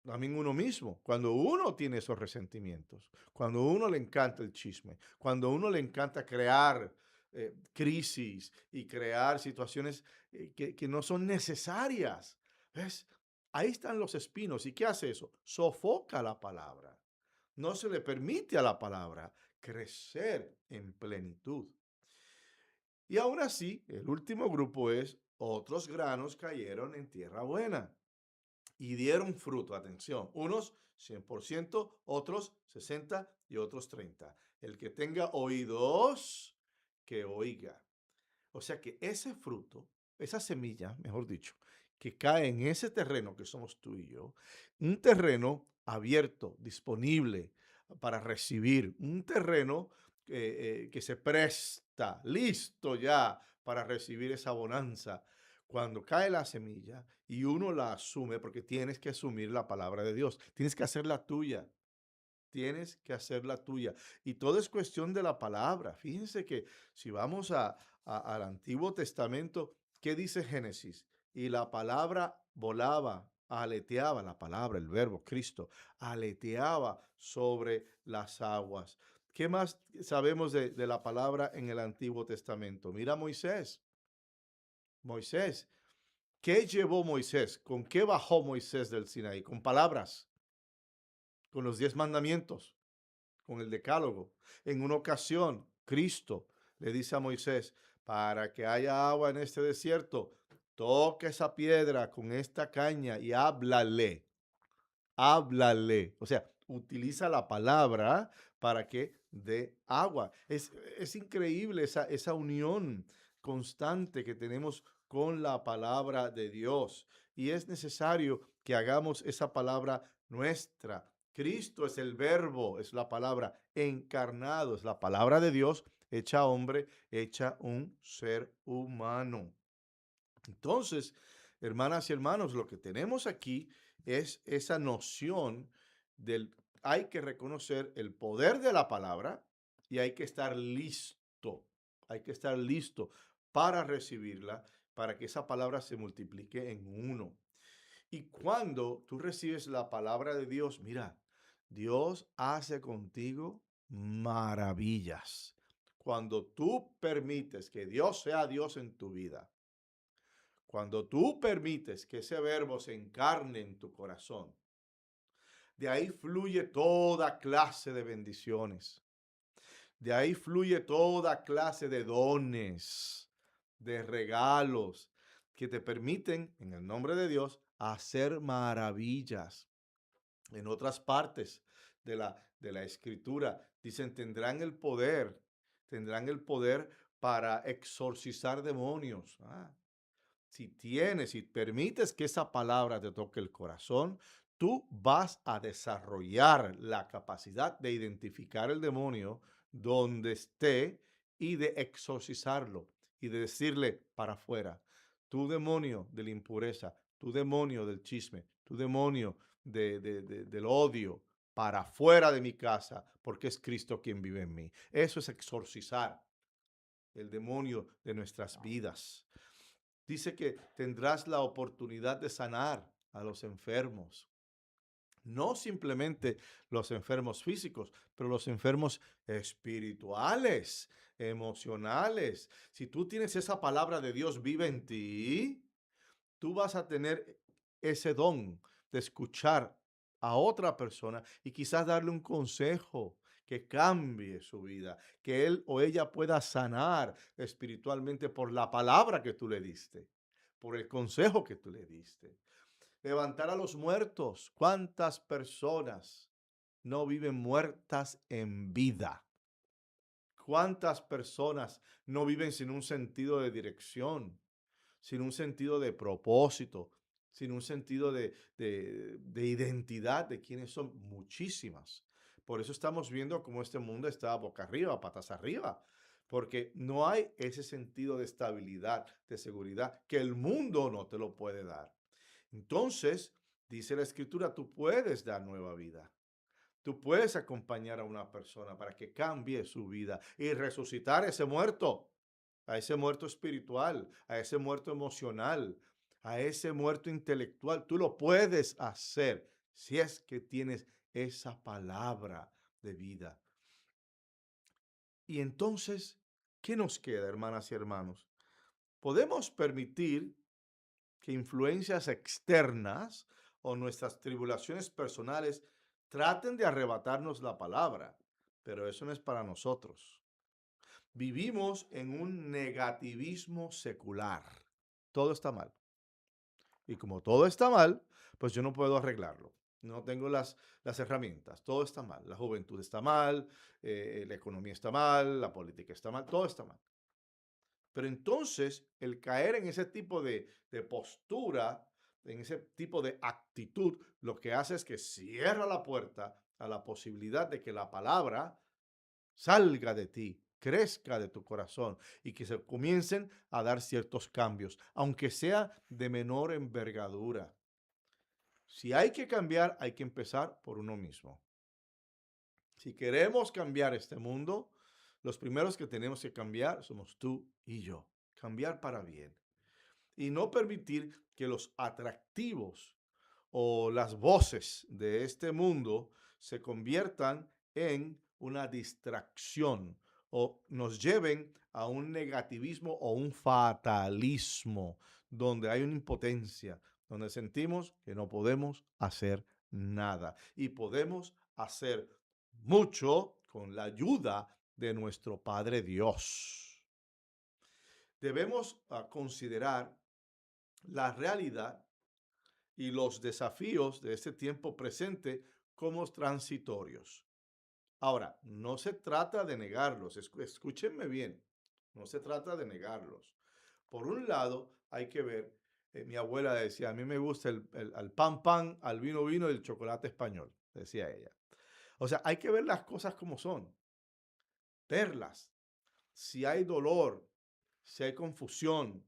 D: también uno mismo, cuando uno tiene esos resentimientos, cuando uno le encanta el chisme, cuando uno le encanta crear crisis y crear situaciones que no son necesarias. ¿Ves? Ahí están los espinos. ¿Y qué hace eso? Sofoca la palabra. No se le permite a la palabra crecer en plenitud. Y aún así, el último grupo es otros granos cayeron en tierra buena y dieron fruto. Atención, unos 100%, otros 60 y otros 30. El que tenga oídos, que oiga. O sea que ese fruto, esa semilla, mejor dicho, que cae en ese terreno que somos tú y yo, un terreno abierto, disponible para recibir, un terreno que se presta, listo ya para recibir esa bonanza. Cuando cae la semilla y uno la asume, porque tienes que asumir la palabra de Dios, tienes que hacerla tuya. Tienes que hacerla tuya. Y todo es cuestión de la palabra. Fíjense que si vamos al Antiguo Testamento, ¿qué dice Génesis? Y la palabra volaba, aleteaba, la palabra, el verbo, Cristo, aleteaba sobre las aguas. ¿Qué más sabemos de la palabra en el Antiguo Testamento? Mira Moisés. Moisés. ¿Qué llevó Moisés? ¿Con qué bajó Moisés del Sinaí? Con palabras, con los 10 mandamientos, con el decálogo. En una ocasión, Cristo le dice a Moisés, para que haya agua en este desierto, toca esa piedra con esta caña y háblale. Háblale. O sea, utiliza la palabra para que dé agua. Es increíble esa unión constante que tenemos con la palabra de Dios. Y es necesario que hagamos esa palabra nuestra. Cristo es el verbo, es la palabra encarnado, es la palabra de Dios hecha hombre, hecha un ser humano. Entonces, hermanas y hermanos, lo que tenemos aquí es esa noción hay que reconocer el poder de la palabra y hay que estar listo para recibirla, para que esa palabra se multiplique en uno. Y cuando tú recibes la palabra de Dios, mira, Dios hace contigo maravillas. Cuando tú permites que Dios sea Dios en tu vida, cuando tú permites que ese verbo se encarne en tu corazón, de ahí fluye toda clase de bendiciones. De ahí fluye toda clase de dones, de regalos que te permiten, en el nombre de Dios, hacer maravillas. En otras partes de la Escritura dicen, tendrán el poder para exorcizar demonios. Si permites que esa palabra te toque el corazón, tú vas a desarrollar la capacidad de identificar el demonio donde esté y de exorcizarlo y de decirle para afuera, tu demonio de la impureza, tu demonio del chisme, tu demonio del odio, para afuera de mi casa, porque es Cristo quien vive en mí. Eso es exorcizar el demonio de nuestras vidas. Dice que tendrás la oportunidad de sanar a los enfermos. No simplemente los enfermos físicos, pero los enfermos espirituales, emocionales. Si tú tienes esa palabra de Dios viva en ti, tú vas a tener ese don de escuchar a otra persona y quizás darle un consejo que cambie su vida, que él o ella pueda sanar espiritualmente por la palabra que tú le diste, por el consejo que tú le diste. Levantar a los muertos. ¿Cuántas personas no viven muertas en vida? ¿Cuántas personas no viven sin un sentido de dirección, sin un sentido de propósito, sin un sentido de identidad de quiénes son? Muchísimas. Por eso estamos viendo cómo este mundo está boca arriba, patas arriba, porque no hay ese sentido de estabilidad, de seguridad, que el mundo no te lo puede dar. Entonces, dice la Escritura, tú puedes dar nueva vida. Tú puedes acompañar a una persona para que cambie su vida y resucitar a ese muerto espiritual, a ese muerto emocional, a ese muerto intelectual. Tú lo puedes hacer si es que tienes esa palabra de vida. Y entonces, ¿qué nos queda, hermanas y hermanos? Podemos permitir que influencias externas o nuestras tribulaciones personales traten de arrebatarnos la palabra, pero eso no es para nosotros. Vivimos en un negativismo secular. Todo está mal. Y como todo está mal, pues yo no puedo arreglarlo. No tengo las herramientas. Todo está mal. La juventud está mal, la economía está mal, la política está mal, todo está mal. Pero entonces, el caer en ese tipo de postura, en ese tipo de actitud, lo que hace es que cierra la puerta a la posibilidad de que la palabra salga de ti, crezca de tu corazón y que se comiencen a dar ciertos cambios, aunque sea de menor envergadura. Si hay que cambiar, hay que empezar por uno mismo. Si queremos cambiar este mundo, los primeros que tenemos que cambiar somos tú y yo. Cambiar para bien. Y no permitir que los atractivos o las voces de este mundo se conviertan en una distracción o nos lleven a un negativismo o un fatalismo, donde hay una impotencia, donde sentimos que no podemos hacer nada y podemos hacer mucho con la ayuda de nuestro Padre Dios. Debemos considerar la realidad y los desafíos de este tiempo presente como transitorios. Ahora, no se trata de negarlos, escúchenme bien, no se trata de negarlos. Por un lado, hay que ver, mi abuela decía, a mí me gusta el pan, al vino y el chocolate español, decía ella. O sea, hay que ver las cosas como son, verlas. Si hay dolor, si hay confusión,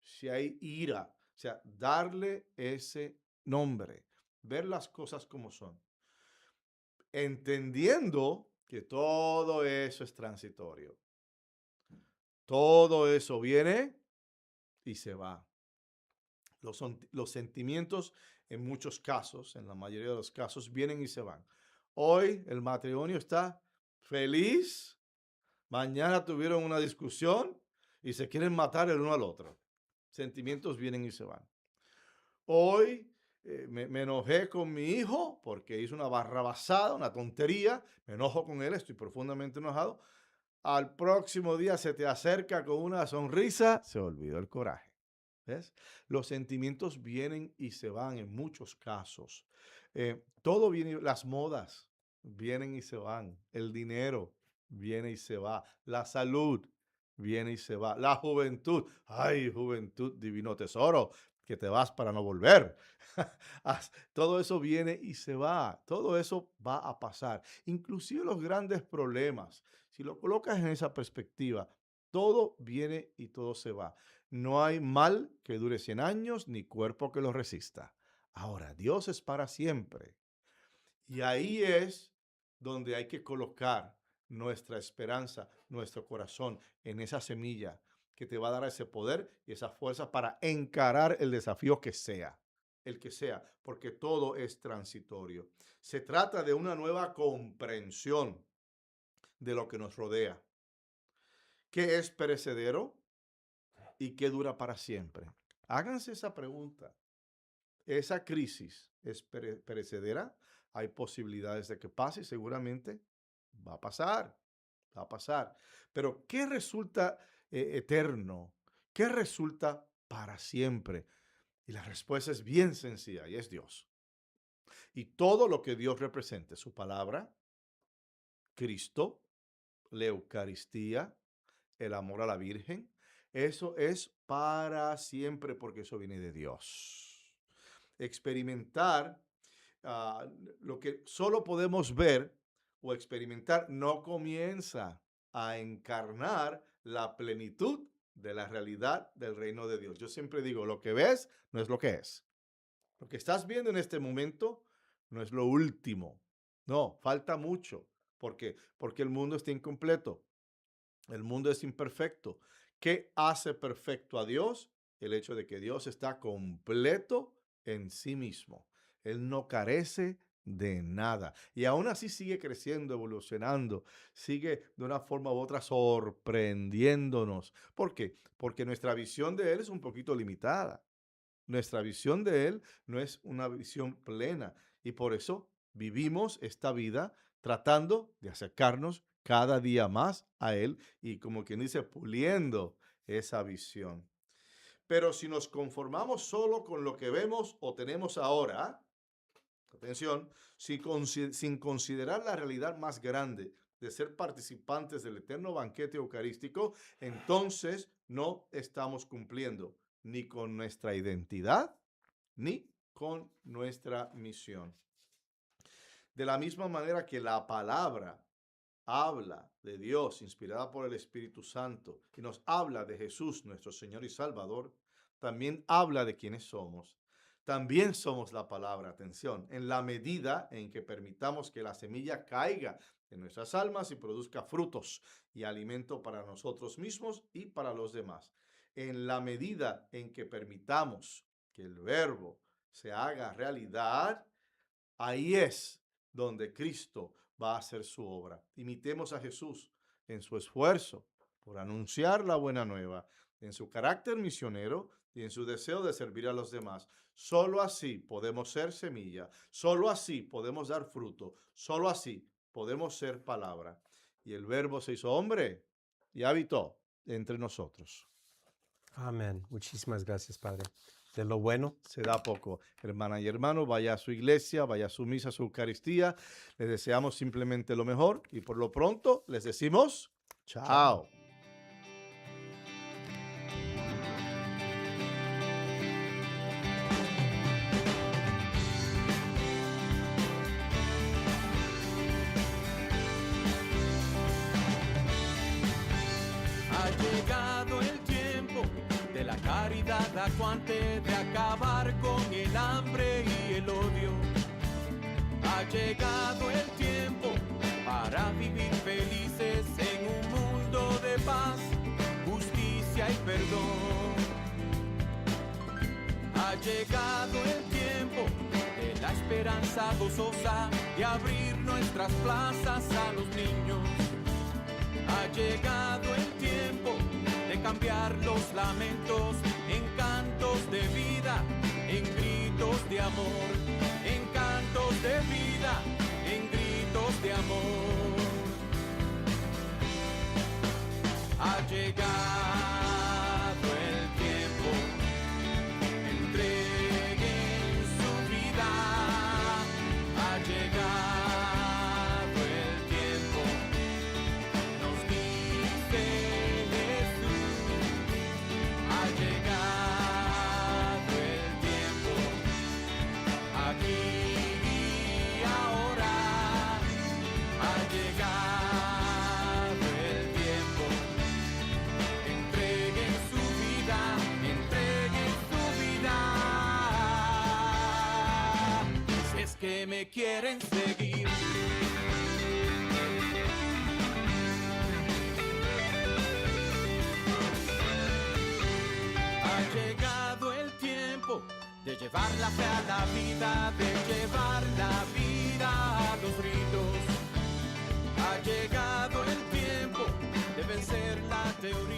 D: si hay ira, o sea, darle ese nombre, ver las cosas como son, entendiendo que todo eso es transitorio. Todo eso viene y se va. Los sentimientos, en muchos casos, en la mayoría de los casos, vienen y se van. Hoy el matrimonio está feliz, mañana tuvieron una discusión y se quieren matar el uno al otro. Sentimientos vienen y se van. Hoy me enojé con mi hijo porque hizo una barrabasada, una tontería. Me enojo con él, estoy profundamente enojado. Al próximo día se te acerca con una sonrisa, se olvidó el coraje. ¿Ves? Los sentimientos vienen y se van en muchos casos. Todo viene, las modas vienen y se van. El dinero viene y se va. La salud viene y se va. La juventud, ay, juventud, divino tesoro, que te vas para no volver. Todo eso viene y se va. Todo eso va a pasar. Inclusive los grandes problemas. Si lo colocas en esa perspectiva, todo viene y todo se va. No hay mal que dure 100 años, ni cuerpo que lo resista. Ahora, Dios es para siempre. Y ahí es donde hay que colocar nuestra esperanza, nuestro corazón en esa semilla que te va a dar ese poder y esa fuerza para encarar el desafío que sea, el que sea, porque todo es transitorio. Se trata de una nueva comprensión de lo que nos rodea. ¿Qué es perecedero y qué dura para siempre? Háganse esa pregunta. ¿Esa crisis es perecedera? Hay posibilidades de que pase seguramente. Va a pasar, va a pasar. Pero ¿qué resulta eterno? ¿Qué resulta para siempre? Y la respuesta es bien sencilla y es Dios. Y todo lo que Dios represente, su palabra, Cristo, la Eucaristía, el amor a la Virgen, eso es para siempre porque eso viene de Dios. Experimentar lo que solo podemos ver o experimentar no comienza a encarnar la plenitud de la realidad del reino de Dios. Yo siempre digo, lo que ves no es lo que es. Lo que estás viendo en este momento no es lo último. No, falta mucho. ¿Por qué? Porque el mundo está incompleto. El mundo es imperfecto. ¿Qué hace perfecto a Dios? El hecho de que Dios está completo en sí mismo. Él no carece de nada. Y aún así sigue creciendo, evolucionando, sigue de una forma u otra sorprendiéndonos. ¿Por qué? Porque nuestra visión de Él es un poquito limitada. Nuestra visión de Él no es una visión plena. Y por eso vivimos esta vida tratando de acercarnos cada día más a Él y, como quien dice, puliendo esa visión. Pero si nos conformamos solo con lo que vemos o tenemos ahora, atención, sin considerar la realidad más grande de ser participantes del eterno banquete eucarístico, entonces no estamos cumpliendo ni con nuestra identidad ni con nuestra misión. De la misma manera que la palabra habla de Dios, inspirada por el Espíritu Santo, y nos habla de Jesús, nuestro Señor y Salvador, también habla de quiénes somos. También somos la palabra, atención, en la medida en que permitamos que la semilla caiga en nuestras almas y produzca frutos y alimento para nosotros mismos y para los demás. En la medida en que permitamos que el verbo se haga realidad, ahí es donde Cristo va a hacer su obra. Imitemos a Jesús en su esfuerzo por anunciar la buena nueva, en su carácter misionero y en su deseo de servir a los demás. Solo así podemos ser semilla, solo así podemos dar fruto, solo así podemos ser palabra. Y el Verbo se hizo hombre y habitó entre nosotros.
C: Amén. Muchísimas gracias, Padre. De lo bueno
D: se da poco. Hermana y hermano, vaya a su iglesia, vaya a su misa, a su Eucaristía. Les deseamos simplemente lo mejor y por lo pronto les decimos chao.
A: Ha llegado el tiempo de la caridad acuante, de acabar con el hambre y el odio. Ha llegado el tiempo para vivir felices en un mundo de paz, justicia y perdón. Ha llegado el tiempo de la esperanza gozosa, de abrir nuestras plazas a los niños. Ha llegado el tiempo de cambiar los lamentos en cantos de vida, en gritos de amor, en cantos de vida, en gritos de amor. Ha llegado el tiempo, entreguen su vida. Ha llegado el tiempo, nos dice Jesús. Ha llegado el tiempo, aquí y ahora. Ha llegado el tiempo, entreguen su vida, entreguen su vida. Si es que me quieren seguir. Ha llegado el tiempo de llevar la fe a la vida, de llevar la vida a los ritos. Ha llegado el tiempo de vencer la teoría.